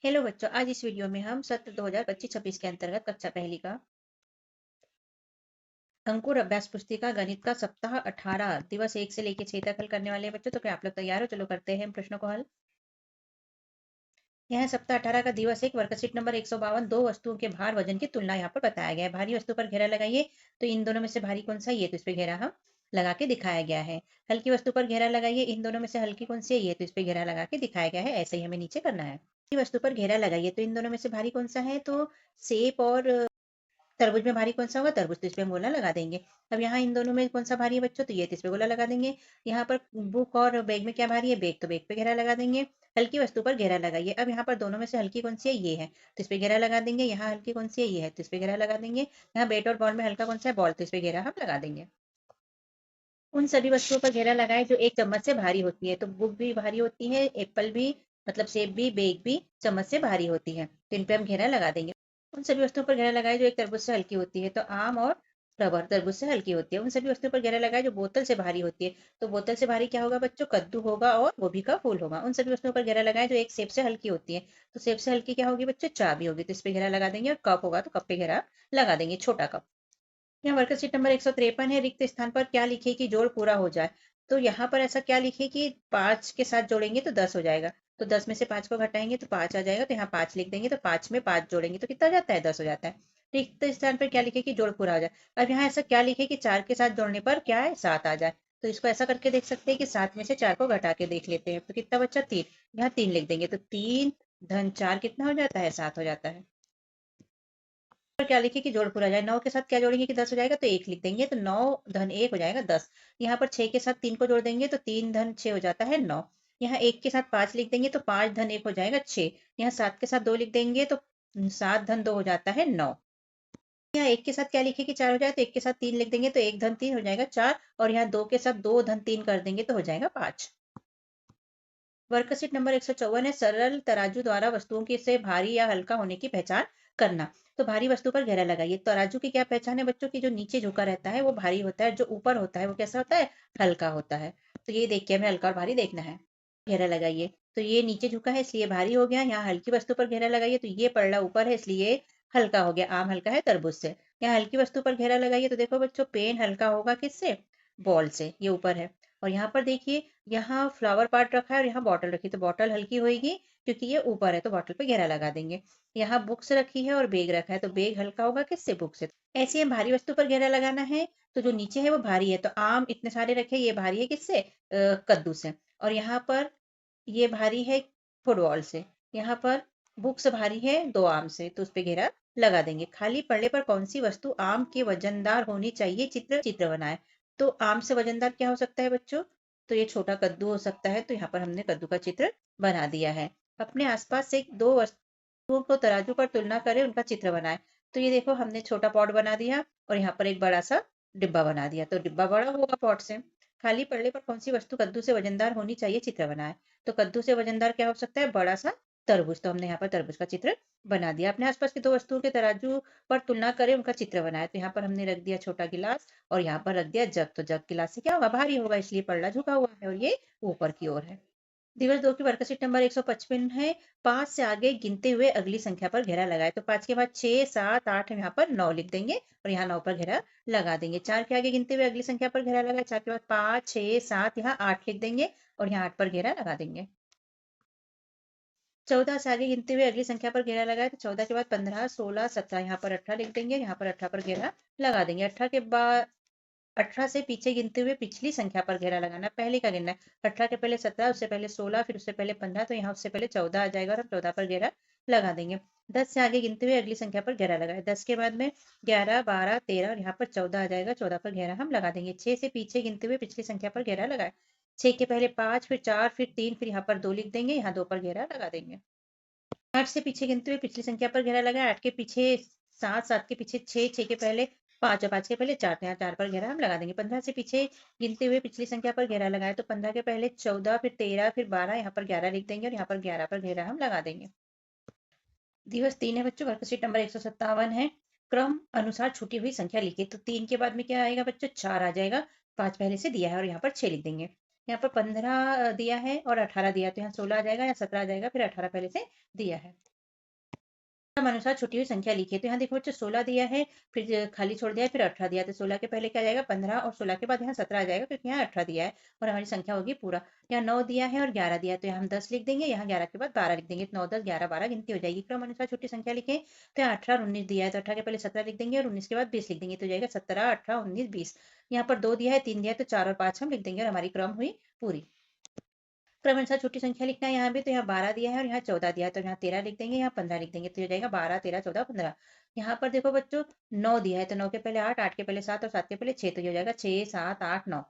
Hello बच्चों, आज इस वीडियो में हम सत्र 2025-26 के अंतर्गत कक्षा पहली का अंकुर अभ्यास पुस्तिका गणित का सप्ताह 18 दिवस 1 से लेकर 6 तक हल करने वाले हैं बच्चों। तो क्या आप लोग तैयार हो? चलो करते हैं प्रश्नों को हल। यह सप्ताह 18 का दिवस एक वर्कशीट नंबर 152 दो वस्तुओं के भार वजन की तुलना यहाँ पर बताया गया है। भारी वस्तु पर घेरा लगाइए। तो इन दोनों में से भारी कौन सा है? ये तो इस पे घेरा हम लगा के दिखाया गया है। हल्की वस्तु पर घेरा लगाइए। इन दोनों में से हल्की कौन सी है? ये तो इस पे घेरा लगा के दिखाया गया है। ऐसे ही हमें नीचे करना है। वस्तु पर घेरा लगाइए। तो इन दोनों में से भारी कौन सा है? तो सेब और तरबूज में भारी कौन सा होगा? तरबूज, तो इस पे हम गोला लगा देंगे। अब यहाँ इन दोनों में कौन सा भारी है बच्चों? तो ये तो इस पे गोला लगा देंगे। यहाँ पर बुक और बैग में क्या भारी है? बैग, तो बैग पे घेरा लगा देंगे। हल्की वस्तु पर घेरा लगाइए। अब यहाँ पर दोनों में से हल्की कौन सी है? ये है, तो इस पे घेरा लगा देंगे। यहाँ हल्की कौन सी है? ये है, तो इस पे घेरा लगा देंगे। यहाँ बैट और बॉल में हल्का कौन सा है? बॉल, तो इस पे घेरा हम लगा देंगे। उन सभी वस्तुओं पर घेरा लगाए जो एक चम्मच से भारी होती है। तो बुक भी भारी होती है, एप्पल भी, मतलब सेब भी, बैग भी चम्मच से भारी होती है, तो इन पे हम घेरा लगा देंगे। उन सभी वस्तुओं पर घेरा लगाए जो एक तरबूज से हल्की होती है। तो आम और रबर तरबूज से हल्की होती है। उन सभी वस्तुओं पर घेरा लगाए जो बोतल से भारी होती है। तो बोतल से भारी क्या होगा बच्चों? कद्दू होगा और गोभी का फूल होगा। उन सभी वस्तुओं पर घेरा लगाए जो एक सेब से हल्की होती है। तो सेब से हल्की क्या होगी बच्चों? चाबी होगी, तो इस पे घेरा लगा देंगे। और कप होगा तो कप पे घेरा लगा देंगे, छोटा कप। यहाँ वर्कशीट नंबर 153 है। रिक्त स्थान पर क्या लिखे कि जोड़ पूरा हो जाए? तो यहाँ पर ऐसा क्या लिखे कि 5 के साथ जोड़ेंगे तो 10 हो जाएगा। तो 10 में से 5 को घटाएंगे तो 5 आ जाएगा। तो यहाँ 5 लिख देंगे। तो 5 में 5 जोड़ेंगे तो कितना हो जाता है? 10 हो जाता है। रिक्त स्थान पर क्या लिखे कि जोड़ पूरा हो जाए? अब यहाँ ऐसा क्या लिखे कि 4 के साथ जोड़ने पर क्या है? 7 आ जाए। तो इसको ऐसा करके देख सकते हैं कि 7 में से 4 को घटा के देख लेते हैं। तो कितना बचा? 3। यहाँ 3 लिख देंगे। तो 3 धन 4 कितना हो जाता है? 7 हो जाता है। पर क्या लिखे कि जोड़ पूरा जाए? 9 के साथ क्या जोड़ेंगे कि 10 हो जाएगा? तो 1 लिख देंगे। तो 9 धन 1 हो जाएगा 10। यहाँ पर 6 के साथ 3 को जोड़ देंगे तो 3 धन 6 हो जाता है 9। यहाँ 1 के साथ 5 लिख देंगे तो 5 धन 1 हो जाएगा 6। यहाँ 7 के साथ 2 लिख देंगे तो 7 धन 2 हो जाता है 9। यहाँ 1 के साथ क्या लिखे कि 4 हो जाए? तो 1 के साथ 3 लिख देंगे तो 1 धन 3 हो जाएगा 4। और यहाँ 2 के साथ 2 धन 3 कर देंगे तो हो जाएगा 5। वर्कशीट नंबर 154 है। सरल तराजू द्वारा वस्तुओं के से भारी या हल्का होने की पहचान करना। तो भारी वस्तु पर घेरा लगाइए। तराजू की क्या पहचान है बच्चों? की जो नीचे झुका रहता है वो भारी होता है, जो ऊपर होता है वो कैसा होता है? हल्का होता है। तो ये देख के हमें हल्का और भारी देखना है। घेरा लगाइए। तो ये नीचे झुका है इसलिए भारी हो गया। यहाँ हल्की वस्तु पर घेरा लगाइए तो ये पलड़ा ऊपर है इसलिए हल्का हो गया। आम हल्का है तरबूज से। यहाँ हल्की वस्तु पर घेरा लगाइए तो देखो बच्चों, पेन हल्का होगा किससे? बॉल से, ये ऊपर है। और यहाँ पर देखिए, यहाँ फ्लावर पार्ट रखा है और यहाँ बॉटल रखी, तो बॉटल हल्की होगी क्योंकि ये ऊपर है, तो बॉटल पे घेरा लगा देंगे। यहाँ बुक्स रखी है और बैग रखा है, तो बैग हल्का होगा किससे? बुक से। ऐसे ही भारी वस्तु पर घेरा लगाना है। तो जो नीचे है वो भारी है, तो आम इतने सारे रखे, ये भारी है किससे? कद्दू से। और यहाँ पर ये भारी है फुटबॉल से। यहाँ पर बुक्स भारी है 2 आम से, तो उस पे घेरा लगा देंगे। खाली पड़े पर कौन सी वस्तु आम के वजनदार होनी चाहिए? चित्र चित्र बनाए। तो आम से वजनदार क्या हो सकता है बच्चों? तो ये छोटा कद्दू हो सकता है। तो यहाँ पर हमने कद्दू का चित्र बना दिया है। अपने आसपास से दो वस्तुओं को तराजू पर तुलना करें, उनका चित्र बनाए। तो ये देखो, हमने छोटा पॉट बना दिया और यहाँ पर एक बड़ा सा डिब्बा बना दिया, तो डिब्बा बड़ा होगा पॉट से। खाली पड़ने पर कौन सी वस्तु कद्दू से वजनदार होनी चाहिए? चित्र बनाए। तो कद्दू से वजनदार क्या हो सकता है? बड़ा सा तरबूज, तो हमने यहाँ पर तरबूज का चित्र बना दिया। अपने आसपास की दो वस्तुओं के तराजू पर तुलना करें, उनका चित्र बनाए। तो यहाँ पर हमने रख दिया छोटा गिलास और यहाँ पर रख दिया जग। तो जग गिलास से क्या होगा? भारी होगा, इसलिए पल्ला झुका हुआ है और ये ऊपर की ओर है। दिवस 2 की वर्कशीट नंबर 155 है। 5 से आगे गिनते हुए अगली संख्या पर घेरा लगाए। तो 5 के बाद 6, 7, 8, हम यहाँ पर 9 लिख देंगे और यहाँ 9 पर घेरा लगा देंगे। 4 के आगे गिनते हुए अगली संख्या पर घेरा लगाए। 4 के बाद 5, 6, 7, यहाँ 8 लिख देंगे और यहाँ 8 पर घेरा लगा देंगे। 14 से आगे गिनते हुए अगली संख्या पर घेरा लगाए। तो 14 के बाद 15, 16, 17, यहाँ पर 18 लिख देंगे। यहाँ पर 18 पर घेरा लगा देंगे। 18 के बाद 18 से पीछे गिनते हुए पिछली संख्या पर घेरा लगाना। पहले का गिनना है। 18 के पहले 17, उससे पहले 16, फिर उससे पहले 15, तो यहाँ उससे पहले 14 आ जाएगा और हम 14 पर घेरा लगा देंगे। 10 से आगे गिनते हुए अगली संख्या पर घेरा लगाए। 10 के बाद में 11, 12, 13 और यहाँ पर 14 आ जाएगा। 14 पर घेरा हम लगा देंगे। 6 से पीछे गिनते हुए पिछली संख्या पर घेरा लगाए। 6 के पहले 5, फिर 4, फिर 3, फिर यहाँ पर 2 लिख देंगे। यहाँ 2 पर घेरा लगा देंगे। 8 से पीछे गिनते हुए पिछली संख्या पर घेरा लगाए। 8 के पीछे 7, 7 के पीछे 6, 6 के पहले 5 और 5 के पहले 4, तो यहाँ 4 पर घेरा हम लगा देंगे। 15 से पीछे गिनते हुए पिछली संख्या पर घेरा लगाए। तो 15 के पहले 14, फिर 13, फिर 12, यहाँ पर 11 लिख देंगे और यहाँ पर 11 पर घेरा हम लगा देंगे। दिवस 3 है बच्चों। वर्कशीट नंबर 157 है। क्रम अनुसार छूटी हुई संख्या लिखिए। तो 3 के बाद में क्या आएगा बच्चों? 4 आ जाएगा। 5 पहले से दिया है और यहाँ पर 6 लिख देंगे। यहाँ पर 15 दिया है और 18 दिया है, तो यहाँ 16 आ जाएगा या 17 आ जाएगा, फिर 18 पहले से दिया है। अनुसार छुटी हुई संख्या लिखिए। तो यहाँ देखो बच्चों 16 दिया है, फिर खाली छोड़ दिया है, फिर 18 दिया है, तो 16 के पहले क्या आ जाएगा 15 और 16 के बाद यहाँ 17 आ जाएगा क्योंकि यहाँ 18 दिया है और हमारी संख्या होगी पूरा। यहाँ 9 दिया है और 11 दिया है, तो यहाँ हम 10 लिख देंगे, यहाँ 11 के बाद 12 लिख देंगे, तो 9 10 11 12 गिनती हो जाएगी। क्रम अनुसार छोटी संख्या लिखें। तो यहाँ 18 और 19 दिया है, तो 18 के पहले 17 लिख देंगे और 19 के बाद 20 लिख देंगे, तो हो जाएगा 17 18 19 20। यहाँ पर 2 दिया है 3 दिया है, तो 4 और 5 हम लिख देंगे और हमारी क्रम हुई पूरी। क्रमानुसार छोटी संख्या लिखना है यहाँ भी, तो यहाँ 12 दिया है और यहाँ 14 दिया है, तो यहाँ 13 लिख देंगे, यहाँ 15 लिख देंगे, तो हो जाएगा 12 13 14 15। यहाँ पर देखो बच्चों 9 दिया है, तो 9 के पहले 8 8 के पहले 7 और 7 के पहले 6, तो ये हो जाएगा 6 7 8 9।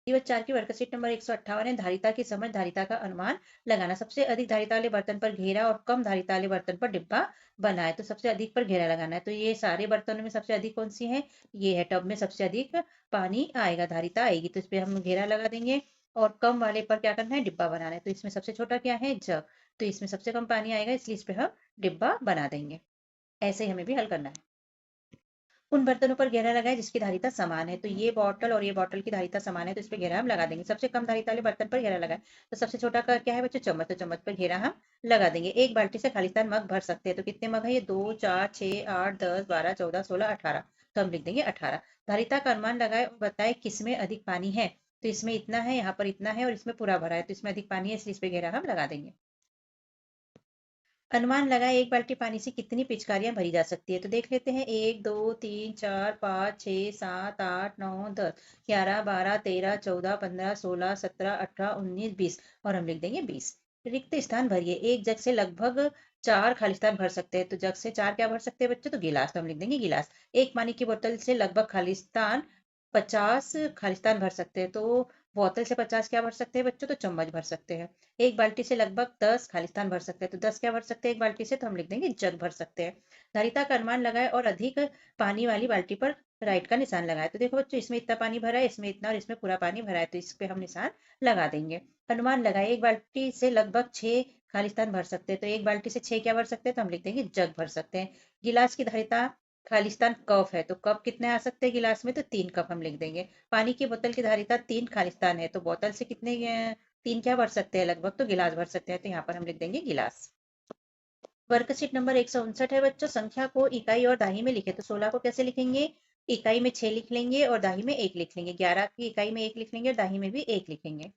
दिवस 4 की वर्कशीट नंबर 158 है। धारिता की समझ, धारिता का अनुमान लगाना। सबसे अधिक धारिता वाले बर्तन पर घेरा और कम धारिता वाले बर्तन पर डिब्बा बनाए। तो सबसे अधिक पर घेरा लगाना है, तो ये सारे बर्तनों में सबसे अधिक कौन सी है, ये है। टब में सबसे अधिक पानी आएगा, धारिता आएगी, तो इस पे हम घेरा लगा देंगे। और कम वाले पर क्या करना है, डिब्बा बनाना है। तो इसमें सबसे छोटा क्या है, जग, तो इसमें सबसे कम पानी आएगा, इसलिए इस पे हम डिब्बा बना देंगे। ऐसे ही हमें भी हल करना है। उन बर्तनों पर घेरा लगाए जिसकी धारिता समान है। तो ये बॉटल और ये बॉटल की धारिता समान है, तो इस पे घेरा हम लगा देंगे। सबसे कम धारिता वाले बर्तन पर घेरा लगाए, तो सबसे छोटा का क्या है बच्चों, चम्मच, तो चम्मच पर घेरा हम लगा देंगे। एक बाल्टी से खालिस्तान मग भर सकते हैं, तो कितने मग है ये, 2 4 6 8 10 12 14 16 18, तो हम लिख देंगे 18। धारिता का अनुमान लगाए और बताए किसमें अधिक पानी है। तो इसमें इतना है, यहाँ पर इतना है और इसमें पूरा भरा है, तो इसमें अधिक पानी है, इसलिए इस पे घेरा हम लगा देंगे। अनुमान लगाए एक बाल्टी पानी से कितनी पिचकारियां भरी जा सकती है। तो देख लेते हैं, 1 2 3 4 5 6 7 8 9 10 11 12 13 14 15 16 17 18 19 20 और हम लिख देंगे 20। रिक्त स्थान भरिए। एक जग से लगभग 4 खालिस्तान भर सकते हैं। तो जग से 4 क्या भर सकते हैं बच्चों, तो गिलास, तो हम लिख देंगे गिलास। एक पानी की बोतल से लगभग खालिस्तान 50 खालिस्तान भर सकते हैं। तो बोतल से 50 क्या भर सकते हैं बच्चों, तो चम्मच भर सकते हैं। एक बाल्टी से लगभग 10 खालिस्तान भर सकते हैं, तो 10 क्या भर सकते हैं एक बाल्टी से, तो हम लिख देंगे जग भर सकते हैं। धारिता का अनुमान लगाए और अधिक पानी वाली बाल्टी पर राइट का निशान लगाए। तो देखो बच्चों, इसमें इतना पानी भरा है, इसमें इतना और इसमें पूरा पानी भरा है, तो इस पे हम निशान लगा देंगे। अनुमान लगाए एक बाल्टी से लगभग 6 खालिस्तान भर सकते हैं। तो एक बाल्टी से 6 क्या भर सकते हैं, तो हम लिख देंगे जग भर सकते हैं। गिलास की धारिता खालिस्तान कप है, तो कप कितने आ सकते हैं गिलास में, तो 3 कप हम लिख देंगे। पानी की बोतल की धारिता 3 खालिस्तान है, तो बोतल से कितने 3 क्या भर सकते हैं लगभग, तो गिलास भर सकते हैं, तो यहाँ पर हम लिख देंगे गिलास। वर्कशीट नंबर 159 है बच्चों। संख्या को इकाई और दाही में लिखे। तो 16 को कैसे लिखेंगे, इकाई में 6 लिख लेंगे और दाही में 1 लिख लेंगे। 11 की इकाई में 1 लिख लेंगे और दाही में भी 1 लिखेंगे।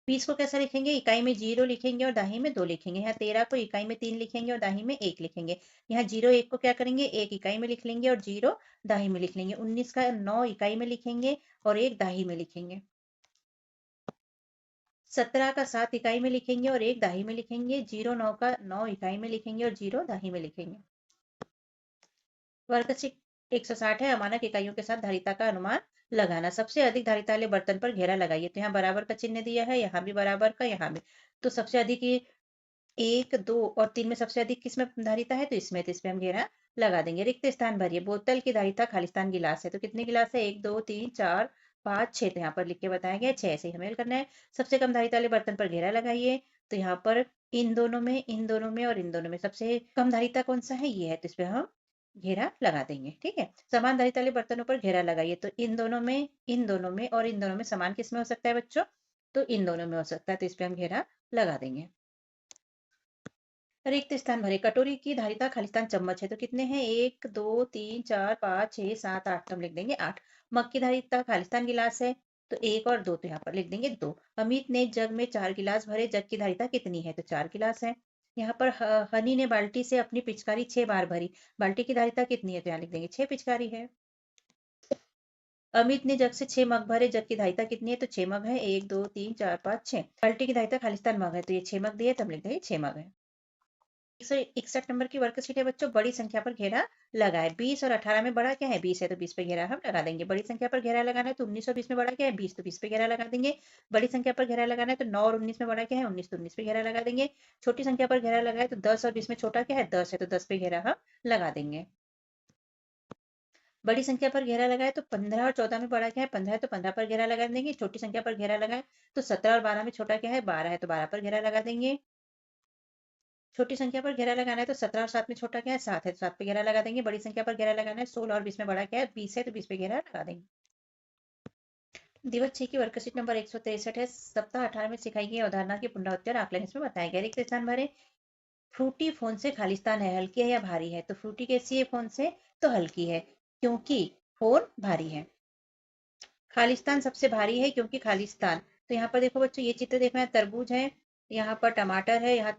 20 को कैसे लिखेंगे, इकाई में 0 लिखेंगे और दाही में 2 लिखेंगे। यहाँ 13 को इकाई में 3 लिखेंगे और दाही में 1 लिखेंगे। यहाँ 0 1 को क्या करेंगे, 1 इकाई में लिख लेंगे और 0 दाही में लिख लेंगे। 19 का 9 इकाई में लिखेंगे और 1 दाही में लिखेंगे। 17 का 7 इकाई में लिखेंगे और 1 दाही में लिखेंगे। 09 का 9 इकाई में लिखेंगे और 0 दाही में लिखेंगे। वर्कशीट 160 है। अमानक इकाइयों के साथ धारिता का अनुमान लगाना। सबसे अधिक धारिता वाले बर्तन पर घेरा लगाइए। तो यहाँ बराबर का चिन्ह दिया है, यहाँ भी बराबर का, यहाँ भी। तो सबसे अधिक ये 1 2 और 3 में सबसे अधिक किसमें धारिता है, तो इसमें, तो इस पे हम घेरा लगा देंगे। रिक्त स्थान भरिए। बोतल की धारिता खालिस्तान गिलास है, तो कितने गिलास है, 1 2 3 4 5 6, तो यहाँ पर लिख के बताया गया है 6, ऐसे ही हमें करना है। सबसे कम धारिता वाले बर्तन पर घेरा लगाइए। तो यहाँ पर इन दोनों में, इन दोनों में और इन दोनों में सबसे कम धारिता कौन सा है, ये है, तो इस पे हम घेरा लगा देंगे। ठीक है। समान धारिता वाले बर्तनों पर घेरा लगाइए। तो इन दोनों में, इन दोनों में और इन दोनों में समान किस में हो सकता है बच्चों, तो इन दोनों में हो सकता है, तो इस पे हम घेरा लगा देंगे। रिक्त स्थान भरे। कटोरी की धारिता खालिस्तान चम्मच है, तो कितने हैं, 1 2 3 4 5 6 7 8, तो हम लिख देंगे 8। मग की धारिता खालिस्तान गिलास है, तो 1 और 2, तो यहाँ पर लिख देंगे 2। अमित ने जग में 4 गिलास भरे, जग की धारिता कितनी है, तो 4 गिलास है। यहाँ पर हनी ने बाल्टी से अपनी पिचकारी 6 बार भरी, बाल्टी की धारिता कितनी है, तो यहाँ लिख देंगे 6 पिचकारी है। अमित ने जग से 6 मग भरे, जग की धारिता कितनी है, तो 6 मग है, 1 2 3 4 5 6। बाल्टी की धारिता खालिस्तान मग है, तो ये 6 मग दिए, तो हम लिख देंगे 6 मग है। 161 नंबर की वर्कशीट है बच्चों। बड़ी संख्या पर घेरा लगाए। 20 और 18 में बड़ा क्या है, 20 है, तो 20 पे घेरा हम लगा देंगे। बड़ी संख्या पर घेरा लगाना है, तो 19 और 20 में बड़ा क्या है, 20, तो 20 पे घेरा लगा देंगे। बड़ी संख्या पर घेरा लगाना है, तो 9 और 19 में बड़ा क्या है, 19, तो 19 पे घेरा लगा देंगे। छोटी संख्या पर घेरा लगाए, तो 10 और 20 में छोटा क्या है, 10 है, तो 10 पे घेरा हम लगा देंगे। बड़ी संख्या पर घेरा लगाए, तो 15 और 14 में बड़ा क्या है, 15 है, तो 15 पर घेरा लगा देंगे। छोटी संख्या पर घेरा लगाए, तो 17 और 12 में छोटा क्या है, 12 है, तो 12 पर घेरा लगा देंगे। छोटी संख्या पर घेरा लगाना है, तो 17 और 7 में छोटा क्या है, 7 है, तो 7 पे घेरा लगा देंगे। बड़ी संख्या पर घेरा लगाना है, 16 और 20 में बड़ा क्या है, 20 है, तो 20 पे घेरा लगा देंगे। दिवस 6 की वर्कशीट नंबर 163 है। सप्ताह 18 में सिखाई गई अवधारणा की पुनरावृत्ति और आकलन इसमें बताया गया। रिक्त स्थान भरे। फ्रूटी फोन से खाली स्थान है, हल्की है या भारी है? तो फ्रूटी कैसी है फोन से? तो हल्की है, क्योंकि फोन भारी है। खालिस्तान सबसे भारी है क्योंकि खालिस्तान। तो यहाँ पर देखो बच्चों, ये चित्र देखो, यहाँ तरबूज है, यहाँ पर टमाटर है, यहाँ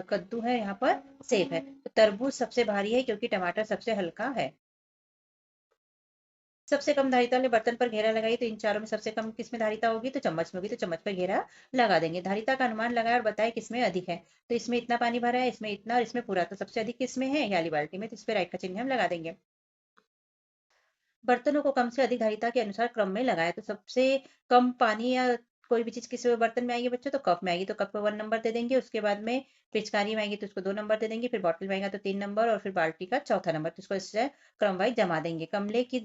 कद्दू है, यहाँ पर सेब है। तो तरबूज सबसे भारी है क्योंकि टमाटर सबसे हल्का है। सबसे कम धारिता वाले बर्तन पर घेरा लगाइए। तो इन चारों में सबसे कम किसमें धारिता होगी? तो चम्मच में होगी। तो चम्मच पर घेरा लगा देंगे। धारिता का अनुमान लगाए और बताए किसमें अधिक है। तो इसमें इतना पानी भरा है, इसमें इतना और इसमें पूरा। तो सबसे अधिक किसमें है? ये वाली बाल्टी में। तो इस पे राइट का चिन्ह हम लगा देंगे। बर्तनों को कम से अधिक धारिता के अनुसार क्रम में लगाएं। तो सबसे कम पानी या कोई भी चीज किस बर्तन में आएगी बच्चों? तो कप में आएगी। तो कप को 1 नंबर दे देंगे। उसके बाद में पिचकारी में आएगी तो उसको 2 नंबर दे देंगे। फिर बॉटल में आएगा तो 3 नंबर, और फिर बाल्टी का चौथा नंबर। तो इसको इससे क्रम वाइज जमा देंगे। कमले की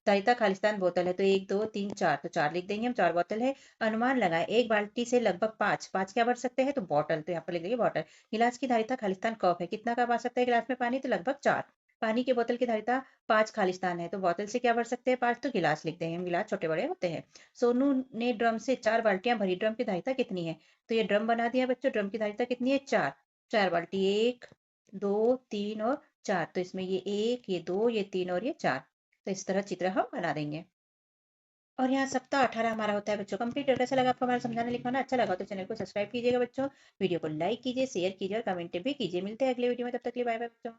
धारिता खालिस्तान बोतल है तो 1 2 3 4, तो 4 लिख देंगे हम। 4 बोतल है। अनुमान लगाए, एक बाल्टी से लगभग 5 क्या भर सकते हैं? तो बॉटल। तो यहाँ पर लिख देंगे बॉटल। गिलास की धारिता खालिस्तान कप है, कितना कप आ सकता है गिलास में पानी? तो लगभग 4। पानी की बोतल की धारिता 5 खालिस्तान है, तो बोतल से क्या भर सकते हैं? 5। तो गिलास लिख देंगे हम, गिलास छोटे बड़े होते हैं। सोनू ने ड्रम से 4 बाल्टियां भरी, ड्रम की धारिता कितनी है? तो ये ड्रम बना दिया बच्चों। ड्रम की धारिता कितनी है? 4। 4 बाल्टी, 1 2 3 और 4। तो इसमें ये 1 ये 2 ये 3 और ये 4। तो इस तरह चित्र हम बना देंगे। और यहाँ सप्ताह 18 हमारा होता है बच्चों कंप्लीट। कैसा लगा आपको हमारा समझाना लिखवाना? अच्छा लगा तो चैनल को सब्सक्राइब कीजिएगा बच्चों, वीडियो को लाइक कीजिए, शेयर कीजिए और कमेंट भी कीजिए। मिलते हैं अगले वीडियो में, तब तक के लिए बाय बाय बच्चों।